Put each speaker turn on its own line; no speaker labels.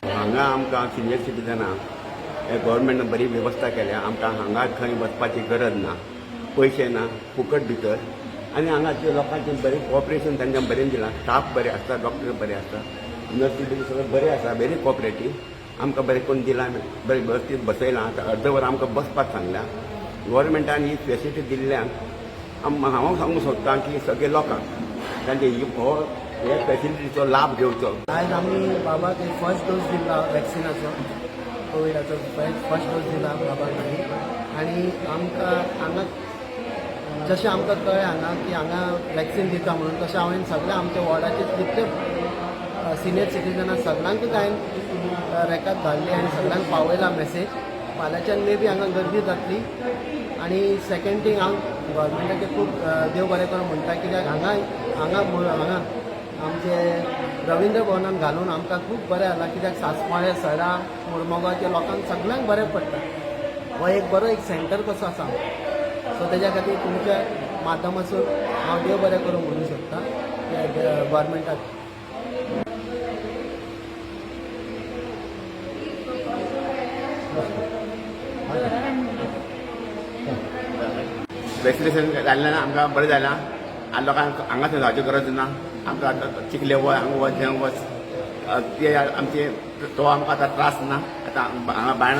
हांगा आमकां सिनियर सिटीजनांक गव्हर्मेंटान बरी वेवस्था केल्या. आमकां हांगा खंय वचपाची गरज ना, पयशे ना, फुकट भितर. आनी हांगाच्या लोकांचें बरें कॉपरेशन तांकां बरें दिलां. स्टाफ बरे आसता, डॉक्टर बरे आसता, नर्सी बी सगळे बरे आसा, व्हेरी कॉपरेटीव. आमकां बरें करून दिलां, बरें वेवस्थीत बसयलां. आतां अर्द वर आमकां बसपाक सांगल्या. गव्हर्मेंटान ही फेसिलिटी दिल्ल्यान हांव सांगूंक सोदतां की सगळे लोकांक तांचे हो हे फेसिलिटीचो लाभ घेवचो.
आज आम्ही बाबाक फर्स्ट डोस दिला वॅक्सिनाचो, कोविडाचो फर्स्ट डोस दिला बाबाक आनी आमकां हांगा जशें आमकां कळ्ळें हांगा की हांगा वॅक्सिन दिता म्हणून, तशें हांवें सगळ्या आमच्या वॉर्डाचे जितले सिनियर सिटीजनां सगळ्यांकूच हांवें रेकाद धाडली आनी सगळ्यांक पावयला मेसेज. फाल्यांच्यान मे बी हांगा गर्दी जातली. आनी सेकंड थींग हांव गव्हर्मेंटाचे खूब देव बरें करूं म्हणटा, कित्याक हांगा आमचे रवींद्र भवनान घालून आमकां खूब बरें जालां. कित्याक सांसमाळे, सडा, मुरमगांवच्या लोकांक सगळ्यांक बरें पडटा. हो एक बरो एक सेंटर कसो आसा. सो तेज्या खातीर तुमच्या माध्यमासून हांव देव बरें करूं म्हणूंक सोदता गव्हर्मेंटाक.
वॅक्सिनेशन जाल्ल्यान आमकां बरें जालां. आनी लोकांक हांगाच जावची गरज ना. आमकां चिखले वच, हांगा वच, थंय वच, ते आमचे तो आमकां आतां त्रास ना. आतां हांगा बायणां